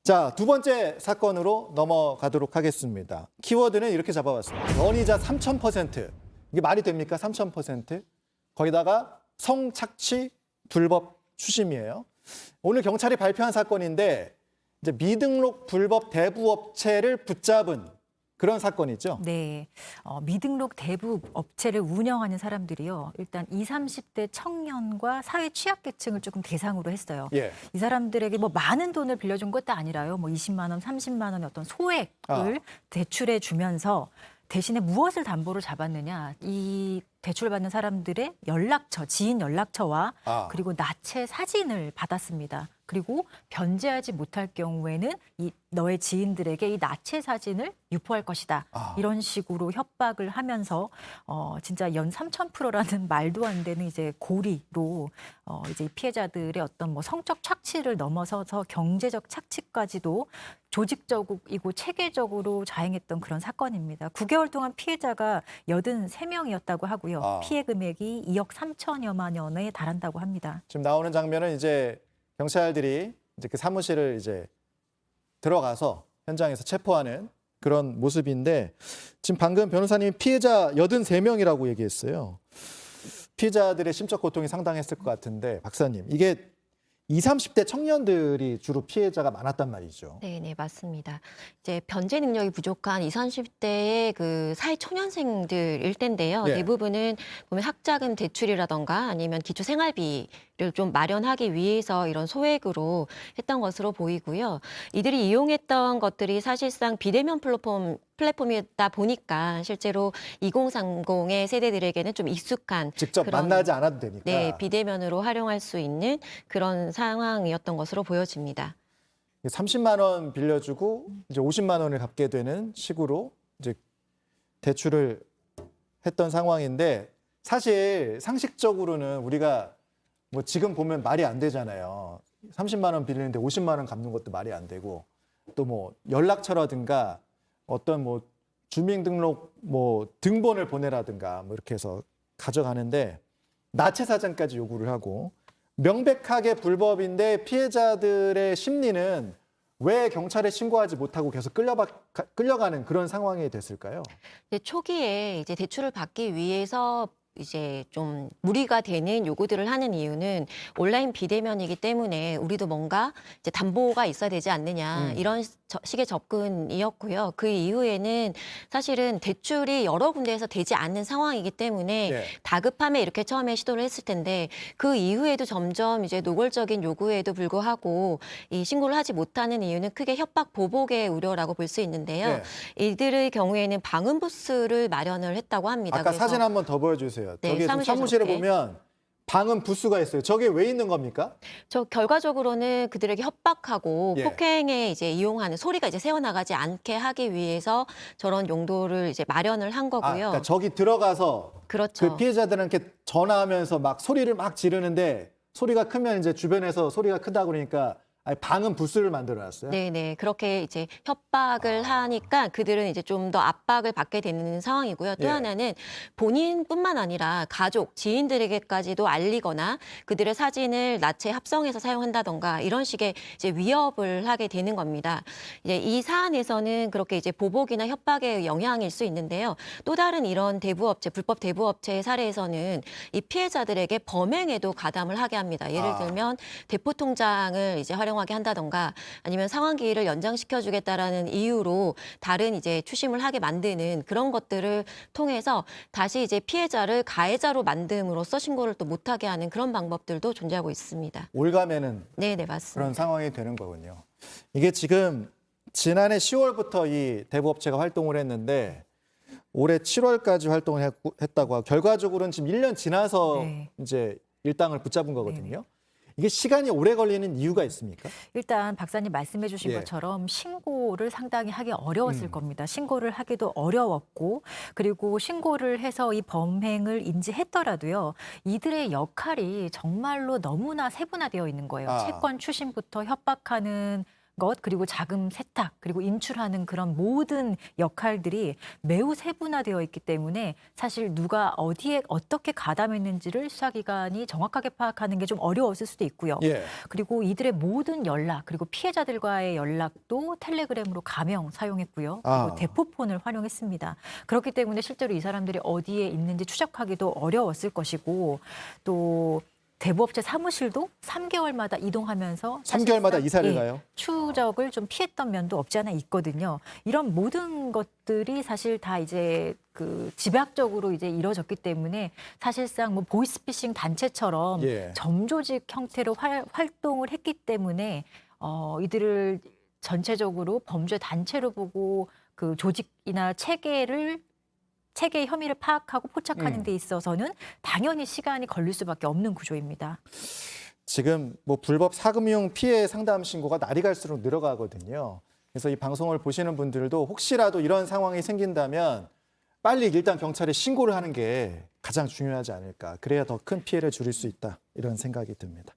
자, 두 번째 사건으로 넘어가도록 하겠습니다. 키워드는 이렇게 잡아봤습니다. 연이자 3,000%. 이게 말이 됩니까? 3,000%. 거기다가 성착취 불법 추심이에요. 오늘 경찰이 발표한 사건인데 이제 미등록 불법 대부업체를 붙잡은 그런 사건이죠. 네, 미등록 대부 업체를 운영하는 사람들이요. 일단 20, 30대 청년과 사회 취약계층을 조금 대상으로 했어요. 예. 이 사람들에게 뭐 많은 돈을 빌려준 것도 아니라요. 뭐 20만 원, 30만 원의 어떤 소액을 대출해 주면서 대신에 무엇을 담보로 잡았느냐. 이 대출받는 사람들의 연락처, 지인 연락처와 그리고 나체 사진을 받았습니다. 그리고 변제하지 못할 경우에는 너의 지인들에게 이 나체 사진을 유포할 것이다. 이런 식으로 협박을 하면서 진짜 연 3,000%라는 말도 안 되는 이제 고리로 이제 피해자들의 어떤 뭐 성적 착취를 넘어서서 경제적 착취까지도 조직적이고 체계적으로 자행했던 그런 사건입니다. 9개월 동안 피해자가 83명이었다고 하고요. 피해 금액이 2억 3천여만 원에 달한다고 합니다. 지금 나오는 장면은 이제 경찰들이 이제 그 사무실을 이제 들어가서 현장에서 체포하는 그런 모습인데 지금 방금 변호사님이 피해자 83명이라고 얘기했어요. 피해자들의 심적 고통이 상당했을 것 같은데 박사님, 이게 20, 30대 청년들이 주로 피해자가 많았단 말이죠. 네, 맞습니다. 이제 변제 능력이 부족한 20, 30대의 그 사회 초년생들일 텐데요. 네. 대부분은 보면 학자금 대출이라던가 아니면 기초 생활비를 좀 마련하기 위해서 이런 소액으로 했던 것으로 보이고요. 이들이 이용했던 것들이 사실상 비대면 플랫폼이다 보니까 실제로 2030의 세대들에게는 좀 익숙한 직접 만나지 않아도 되니까. 네, 비대면으로 활용할 수 있는 그런 상황이었던 것으로 보여집니다. 30만 원 빌려주고 이제 50만 원을 갚게 되는 식으로 이제 대출을 했던 상황인데 사실 상식적으로는 우리가 뭐 지금 보면 말이 안 되잖아요. 30만 원 빌리는데 50만 원 갚는 것도 말이 안 되고 또 뭐 연락처라든가 어떤 뭐 주민등록 뭐 등본을 보내라든가 뭐 이렇게 해서 가져가는데 나체 사진까지 요구를 하고 명백하게 불법인데 피해자들의 심리는 왜 경찰에 신고하지 못하고 계속 끌려가는 그런 상황이 됐을까요? 초기에 이제 대출을 받기 위해서 이제 좀 무리가 되는 요구들을 하는 이유는 온라인 비대면이기 때문에 우리도 뭔가 이제 담보가 있어야 되지 않느냐 이런 식의 접근이었고요. 그 이후에는 사실은 대출이 여러 군데에서 되지 않는 상황이기 때문에 네. 다급함에 이렇게 처음에 시도를 했을 텐데 그 이후에도 점점 이제 노골적인 요구에도 불구하고 이 신고를 하지 못하는 이유는 크게 협박 보복의 우려라고 볼 수 있는데요. 네. 이들의 경우에는 방음 부스를 마련을 했다고 합니다. 아까 그래서 사진 한번 더 보여주세요. 네, 저기 사무실 사무실에 저렇게. 보면 방음 부스가 있어요. 저게 왜 있는 겁니까? 저 결과적으로는 그들에게 협박하고 예. 폭행에 이제 이용하는 소리가 이제 새어나가지 않게 하기 위해서 저런 용도를 이제 마련을 한 거고요. 그러니까 저기 들어가서 그렇죠. 그 피해자들한테 전화하면서 막 소리를 막 지르는데 소리가 크면 이제 주변에서 소리가 크다 그러니까 방음 부스를 만들어놨어요. 네네. 그렇게 이제 협박을 하니까 그들은 이제 좀 더 압박을 받게 되는 상황이고요. 또 예. 하나는 본인뿐만 아니라 가족, 지인들에게까지도 알리거나 그들의 사진을 나체 합성해서 사용한다던가 이런 식의 이제 위협을 하게 되는 겁니다. 이제 이 사안에서는 그렇게 이제 보복이나 협박의 영향일 수 있는데요. 또 다른 이런 대부업체, 불법 대부업체의 사례에서는 이 피해자들에게 범행에도 가담을 하게 합니다. 예를 들면 대포 통장을 이제 활용하게 한다던가 아니면 상환기일을 연장시켜주겠다라는 이유로 다른 이제 추심을 하게 만드는 그런 것들을 통해서 다시 이제 피해자를 가해자로 만듦으로써 신고를 또 못하게 하는 그런 방법들도 존재하고 있습니다. 올가매는 네, 맞습니다. 그런 상황이 되는 거군요. 이게 지금 지난해 10월부터 이 대부업체가 활동을 했는데 올해 7월까지 활동을 했다고 하고 결과적으로는 지금 1년 지나서 네. 이제 일당을 붙잡은 거거든요. 이게 시간이 오래 걸리는 이유가 있습니까? 일단 박사님 말씀해 주신 예. 것처럼 신고를 상당히 하기 어려웠을 겁니다. 신고를 하기도 어려웠고 그리고 신고를 해서 이 범행을 인지했더라도요. 이들의 역할이 정말로 너무나 세분화되어 있는 거예요. 채권 추심부터 협박하는 것 그리고 자금 세탁 그리고 인출하는 그런 모든 역할들이 매우 세분화되어 있기 때문에 사실 누가 어디에 어떻게 가담했는지를 수사기관이 정확하게 파악하는 게 좀 어려웠을 수도 있고요. 예. 그리고 이들의 모든 연락 그리고 피해자들과의 연락도 텔레그램으로 가명 사용했고요. 그리고 아. 대포폰을 활용했습니다. 그렇기 때문에 실제로 이 사람들이 어디에 있는지 추적하기도 어려웠을 것이고 또 대부업체 사무실도 3개월마다 이동하면서 3개월마다 사실상, 이사를 예, 가요? 추적을 좀 피했던 면도 없지 않아 있거든요. 이런 모든 것들이 사실 다 이제 그 집약적으로 이제 이루어졌기 때문에 사실상 뭐 보이스피싱 단체처럼 예. 점조직 형태로 활동을 했기 때문에 이들을 전체적으로 범죄 단체로 보고 그 조직이나 체계의 혐의를 파악하고 포착하는 데 있어서는 당연히 시간이 걸릴 수밖에 없는 구조입니다. 지금 뭐 불법 사금융 피해 상담 신고가 날이 갈수록 늘어가거든요. 그래서 이 방송을 보시는 분들도 혹시라도 이런 상황이 생긴다면 빨리 일단 경찰에 신고를 하는 게 가장 중요하지 않을까. 그래야 더 큰 피해를 줄일 수 있다. 이런 생각이 듭니다.